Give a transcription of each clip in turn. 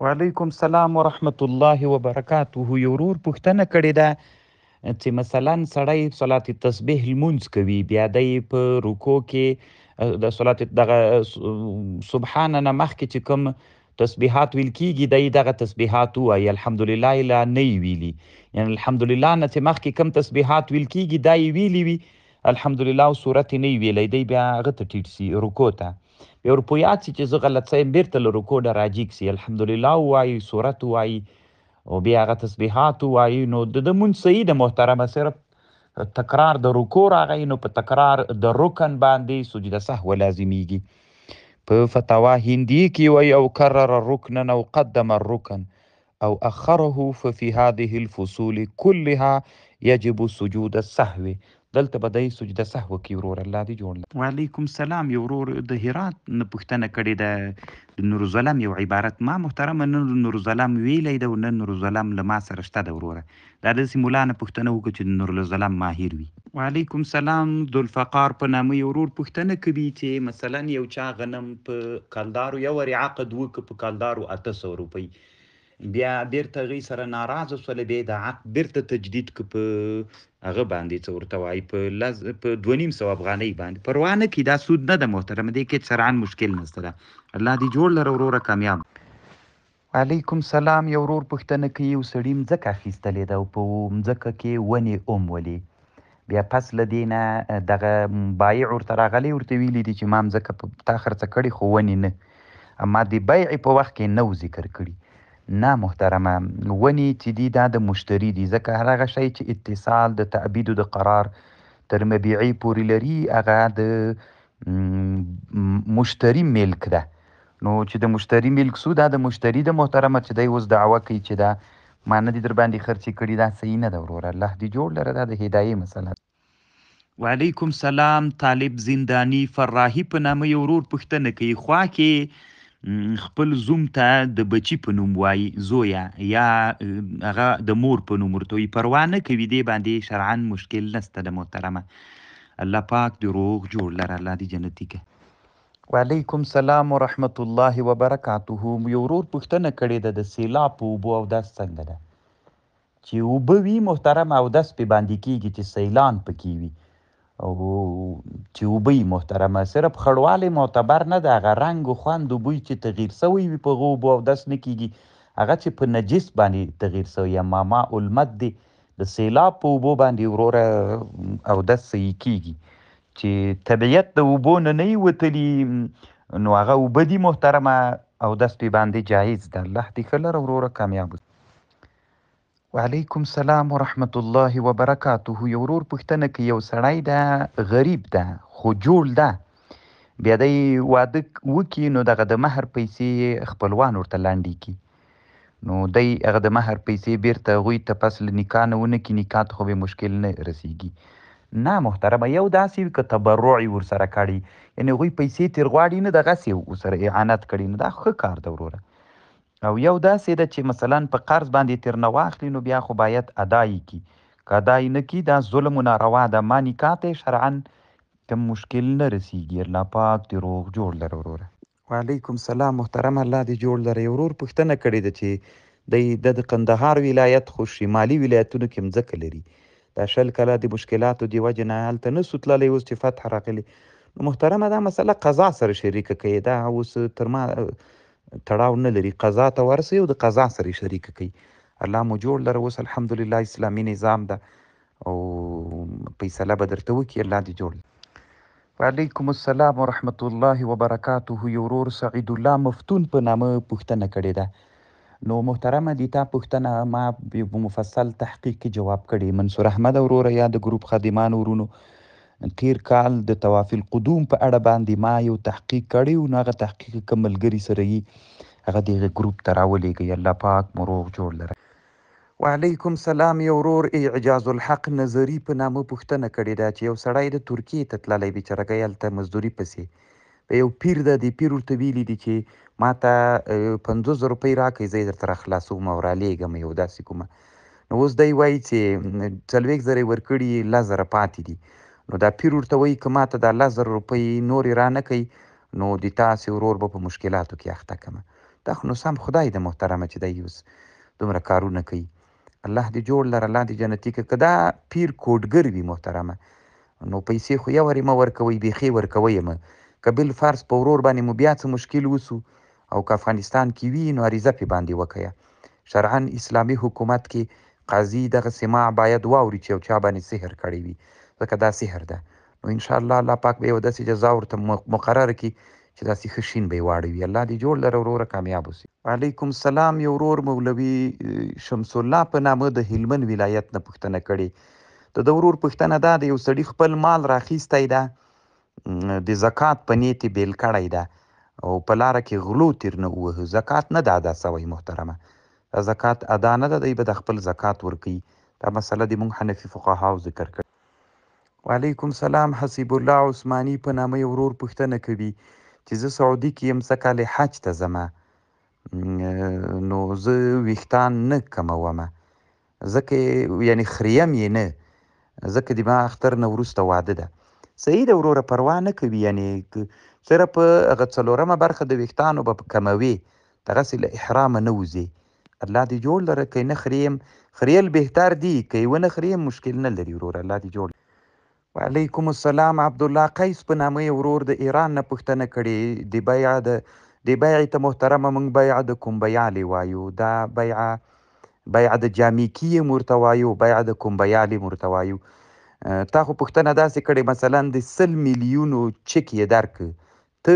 وعلیکم سلام ورحمت الله وبرکاته. یو ورور پوښتنه کړې ده چې مثلا سړی صلات تسبیح لمونځ کوي، بیا دی په رکوع کې د صلات دغه سبحان نه مخکې چې کوم تسبیحات ویل کېږي دی دغه تسبیحات ووایي، الحمدلله یې لا نه یې ویلي. یعنې الحمدلله نه چې مخکې کوم تسبیحات ویل کېږي دا یې ویلي وي، الحمدلله او صورت یې نه وي ویلی، دی بیا هغه ته ټیټ سي رکوع ته. بیا ور په یاد سي چې زه غلط یم، بېرته له رکوع نه راجیګ سي، الحمدلله ووایي، صورت ووایي او بیا هغه تسبیحات ووایي، نو د ده مونځ صحیح ده محترمه. صرف تکرار د رکوع راغی، نو په تکرار د رکن باندې سجده سهو لازمیږي. په فتاوا هندي کې وایي او کرر رکنا او قدم الرکن او اخره ففي هذه الفصول كلها يجب سجود السهو. دلته به دی سجده سهو کوي ورور، الله دې جوړ لري. وعلیکم سلام. یو ورور د هرات نه پوښتنه کړې ده د نورالظلم یو عبارت. ما محترمه نه نورالظلم ویلی ده او نه نورالظلم له ما سره شته ده وروره. دا داسې ملا نه پوښتنه وکړه چې د نورالظلم ماهر وي. وعلیکم سلام. ذوالفقار په نامه یو ورور پوښتنه کوي چې مثلا یو چا غنم په کلدارو یو ورې عقد وکړه په کلدارو 800 روپۍ، بیا بیرته هغوی سره ناراضه شوله، بیا د عقد بیرته تجدید که په هغه باندې څه ورته وایي په 2500 افغانۍ باندې پروا نه کړي، دا سود نه ده محترمه، دې کې شرعاً مشکل نشته ده. الله دې جوړ لره وروره، کامیاب. وعلیکم سلام. یو ورور پوښتنه کوي یو سړي مځکه اخیستلې ده او په مځکه کې ونې ولې، بیا پس له دې نه دغه بایع ورته راغلی، ورته ویلي دي چې ما مځکه په تا خرڅه کړې خو ونې نه، اما د بیع په وخت کې نه و ذکر کړي. نه محترمه، ونې چې دي دا د مشتری دي، ځکه هر هغه شی چې اتصال د تعبید او د قرار تر مبیعي پورې لري هغه د مشتری ملک ده. نو چې د مشتری ملک سو دا د مشتری د محترمه چې دی اوس دعوه کوي چې دا ما نه دي در باندې خرڅې کړي، دا صحیح نه ده وروره، الله دې جوړ لره، دا د هدایې مسله ده. وعلیکم سلام. طالب زندانی فراحي په نامه یو ورور پوښتنه کوي، خوا کې خپل زوم ته د بچي په نوم وایي زویه یا هغه د مور په نوم ورته وایي، پروا نه کوي، دې باندې شرعاً مشکل نشته ده محترمه. الله پاک دې روغ جوړ لره، الله دې جنتي که. وعلیکم سلام ورحمت الله وبرکاته. یو ورور پوښتنه کړې ده د سیلاب په اوبو اودس څنګه ده. چې اوبه وي محترمه اودس پې باندې کېږي چې سیلان پکې وي، او چې اوبه وي محترمه، صرف خړوالی معتبر نه ده، هغه رنګ و خوند و بوی چې تغییر سوی وي په هغو اوبو اودس نه کېږي، هغه چې په نجس باندې تغییر سوی یا ماما المد دی، د سیلاب په اوبو باندې وروره اودس صحیح کېږي. چې طبیعت د اوبو نه نه وي وتلي نو هغه اوبه دي محترمه، اودس پې باندې جایز ده. الله دې ښه لره وروره، کامیاب اوسه. وعلیکم سلام ورحمت الله وبرکاته. یو ورور پوښتنه کوي یو سړی ده غریب ده خو جوړ ده، بیا دی واده وکړي نو دغه د مهر پیسې خپلوان ورته لاندې کړي، نو دی هغه د مهر پیسې بیرته هغوی ته پس له نکاح نه ونه کړي، نکاح ته خو به مشکل نه رسیږي. نه محترمه، یو داسې وي که تبرع یې ورسره کړي، یعنې هغوی پیسې ترې غواړي نه، دغسې ورسره اعانت کړي، نو دا ښه کار ده وروره. او یو داسې ده چې مثلا په قرض باندې تر نه واخلي نو بیا خو باید ادا یې کړي، که ادا یې نه کړي دا ظلم و ناروا ده. ما نکاح ته شرعاً کوم مشکل نه رسیږي، الله پاک دې روغ جوړ لره وروره. وعلیکم سلام محترم، الله دې جوړ لره. یو ورور پوښتنه کړې ده چې د قندهار ولایت خو شمالي ولایتونو کې مځکه لري، دا 20 کاله د مشکلاتو د وجې نه هلته نه سو تللی، اوس چې فتح راغلی نو محترمه دا مسله قضا سره شریکه کوي، دا اوس تر ما تړاو نه لري، قضا ته ورسئ او د قضا سره یې شریکه کوي. الله مو جوړ لره، اوس الحمدلله اسلامي نظام ده او فیصله به درته وکړي، الله دې جوړ لره. وعلیکم السلام ورحمت الله وبرکاته. یو ورور سعید الله مفتون په نامه پوښتنه کړې ده. نو محترمه دې تا پوښتنه ما په مفصل تحقیق کې جواب کړی. منصور احمد وروره یا د ګروپ خادمانو ورونو تیر کال د طواف القدوم په اړه باندې ما یو تحقیق کړی و، نو هغه تحقیق کوم ملګري سره یې هغه دغه ګروپ ته راولېږئ، الله پاک مو روغ جوړ لره. وعلیکم سلام. یو ورور اعجاز الحق نظري په نامه پوښتنه کړې ده چې یو سړی د ترکیې ته تللی، بیچارهګۍ هلته مزدوري پسې، په یو پیر ده، د پیر ورته ویلي دي چې ما ته 50 روپۍ راکړئ زه یې درته راخلاصوم او رالېږم یو داسې کومه، نو اوس دی وایي چې 40 زره یې ورکړي 10 زره پاتې دي، نو دا پیر ورته وایي که ما ته دا 10 زره روپۍ نورې را نه کوي نو د تاسې ورور به په مشکلاتو کې اخته کړمه. دا خو نو سم خدای د محترمه چې دی اوس دومره کارونه کوي. الله دې جوړ لره، الله دې جنتي کړه. که دا پیر کوډګر وي محترمه نو پیسې خو یو وارې مه ورکوئ، بیخي ورکوئ یې مه. که بالفرض په ورور باندې مو بیا څه مشکل وسو او که افغانستان کې وي نو عریضه پې باندې وکیه. شرعا اسلامي حکومت کې قاضي دغه سماع باید واوري چې یو چا باندې سحر کړی وي، ځکه دا سحر ده. نو انشاءالله الله پاک به یو داسې جزا ورته مقرره کړي چې داسې ښه شین به یې واړوي. الله دې جوړ لره وروره، کامیاب اوسي. وعلیکم سلام. یو ورور مولوي شمس الله په نامه د هلمند ولایت نه پوښتنه کړې. د ورور پوښتنه دا د یو سړي خپل مال راخیستی ده، د زکات په نیت یې بیل کړی ده او په لاره کې غلو تیر نه ووهه، زکات نه ده ادا سوی محترمه. دا زکات ادا نه ده، دی به د خپل زکات ورکوي. دا مسله د موږ حنفي فقهاو ذکر کړي. وعلیکم سلام. حسیب الله عثماني په نامه یو ورور پوښتنه کوي چې زه سعودي کې یم څه کالې حج ته ځمه، نو زه ویښتان نه کمومه ځکه یعنی خریم یې نه، ځکه د ما اختر نه وروسته واده ده. صحیح ده وروره، پروا نه کوي. یعنی صرف هغه څلورمه برخه د ویښتانو به کموي، دغسې له احرامه نه وځي. الله دې جوړ لره. که نه خریم خریل بهتر دي، که یې ونه خریم مشکل نه لري وروره. الله دې جوړ. وعلیکم السلام. عبدالله قیس په نامه یې ورور د ایران نه پوښتنه کړې. د بیع ته محترمه موږ بیع د کوم بیالې وایو؟ دا بیع د جامیکي یې ورته وایو، بیع د کوم بیالې ورته وایو. تا خو پوښتنه داسې کړې مثلا د 100 میلیونو چک یې درکړ، ته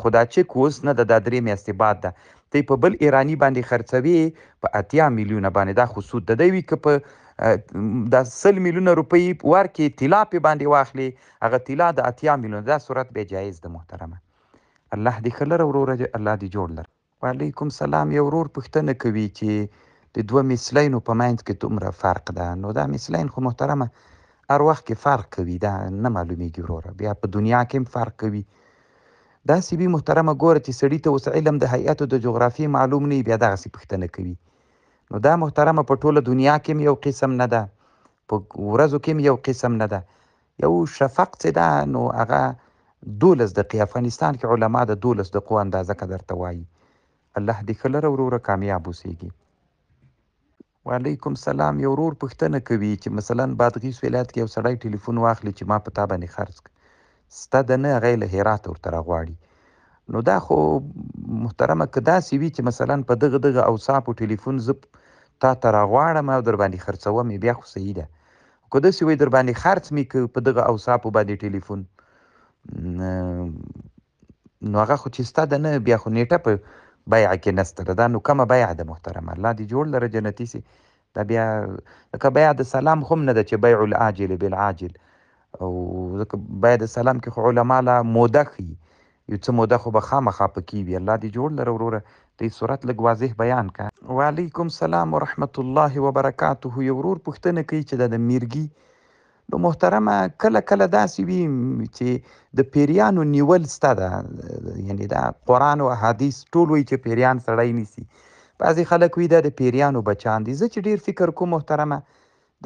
خو دا چک اوس نه ده، دا 3 میاشتې بعد ده، ته په بل ایراني باندې خرڅوي په 80 میلیونه باندې، دا خو سود ده. دی وي که په دا 100 میلیونه روپۍ ورکړي طلا پې باندې واخلي، هغه طلا د 80 میلیونه، دا صورت بیا جایز ده محترمه. الله دې ښه لره وروره، الله دې جوړ لره. وعلیکم سلام. یو ورور پوښتنه کوي چې د 2 مثلینو په منځ کې دومره فرق ده، نو دا مثلین خو محترمه هر وخت کې فرق کوي، دا نه معلومیږي وروره، بیا په دنیا کې هم فرق کوي. داسې وي محترمه ګوره چې سړي ته اوس علم د هیئتو د جغرافیې معلوم نه وي، بیا دغسې پوښتنه کوي. نو دا محترمه په ټوله دنیا کې هم یو قسم نه ده، په ورځو کې هم یو قسم نه ده. یو شفق چې ده نو هغه 12 دقیقې، افغانستان کې علما د 12 دقیقو اندازه که درته وایي. الله دې ښه لره وروره، کامیاب اوسېږي. وعلیکم سلام. یو ورور پوښتنه کوي چې مثلا بادغیس ولایت کې یو سړی ټلیفون واخلي چې ما په تا باندې خرڅ کړ، ستا د نه، هغه یې له هراته ورته راغواړي. نو دا خو محترمه که داسې وي چې مثلا په دغه اوصافو ټلیفون زه تا ته راغواړم او در باندې خرڅوم یې، بیا خو صحیح ده. که داسې وایي در باندې خرڅ مې که په دغه اوصافو باندې ټلیفون، نو هغه خو چې ستا د نه، بیا خو نیټه په بیع کې نسته ده، دا نو کمه بیع ده محترمه. الله دې جوړ لره جنتي سي. دا بیا لکه بیع د سلام خو هم نه ده چې بیع العاجل بالعاجل، او ځکه بیع د سلام کې خو علما لا موده ښیي، یو څه موده خو به خامخا پکې وي. الله دې جوړ لره وروره، دې صورت لږ واضح بیان که. وعلیکم سلام ورحمة الله وبرکاته. یو ورور پوښتنه کوي چې دا د میرګي نو محترمه کله کله داسې وي چې د پیریانو نیول سته ده، یعنی دا قرآن او احادیث ټول وایي چې پیریان سړی نیسي، بعضې خلک وایي دا د پیریانو بچان دي. زه چې ډېر فکر کوم محترمه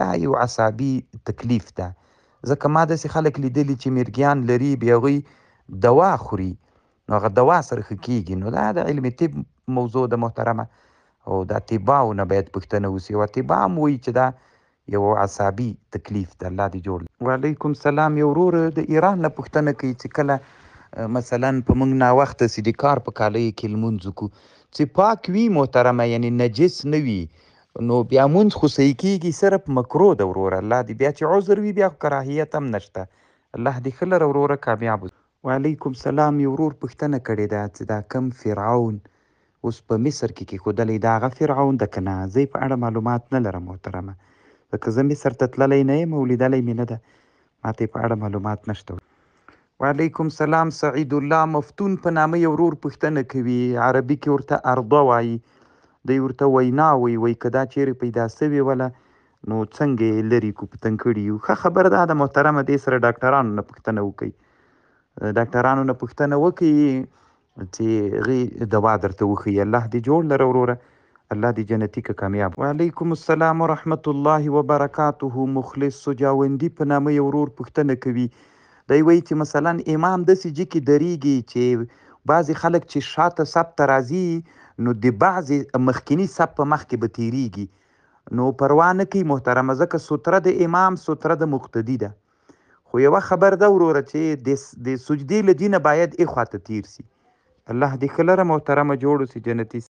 دا یو عصابي تکلیف ده، ځکه ما داسې خلک لیدلي چې میرګیان لري بیا هغوی دوا خوري، نو هغه دوا سره ښه کېږي. نو دا د علم طب موضوع ده محترمه، او د اطباو نه باید پوښتنه وسي، او اطبا هم وایي چې دا یو عصابي تکلیف ده. الله دې جوړ. وعلیکم سلام. یو ورور د ایران نه پوښتنه کوي چې کله مثلا په موږ ناوخته سي د کار په کالیو کې لمونځ وکړو چې پاک وي محترمه، یعنی نجس نه وي، نو بیا مونځ خو صحیح کېږي، صرف مکرو ده وروره. الله دې بیا چې عذر وي بیا کراهیت هم نشته. الله دې ښه لره وروره، کامیاب. وعلیکم سلام. یو ورور پوښتنه کړې ده چې دا کم فرعون اوس په مصر کې کېښودلی، دا هغه فرعون ده که نه؟ زه یې په اړه معلومات نه لرم محترمه، ځکه زه مصر ته تللی نه یم او لیدلی مې نه ده، ما ته یې په اړه معلومات نشته. وعلیکم سلام. سعید الله مفتون په نامه یو ورور پوښتنه کوي، عربي کې ورته ارضه وایي، دی ورته وینا وایي که دا چیرې پیدا سوې وله نو څنګه یې لرې کړو، په تنګ کړي یو. ښه خبره دا ده محترمه، دې سره ډاکټرانو نه پوښتنه وکړئ، ډاکټرانو نه پوښتنه وکړئ چې هغې دوا درته وښیي. الله دې جوړ لره وروره، الله دې جنتي که کامیاب. وعلیکم السلام ورحمة الله وبرکاته. مخلص سجاوندي په نامه یو ورور پوښتنه کوي، دی وایي چې مثلا امام داسې جې کې درېږي چې بعضې خلک چې شاته صف ته راځي نو د بعضې مخکینی صف په مخ کې به تیریږي نو پروا نه کوي محترمه، ځکه ستره د امام ستره د مقتدي ده. خو یوه خبر ده وروره چې د سجدې له دینه باید ایخوا ته تیر سي. الله دې ښه لره محترمه جوړ اوسي جنتي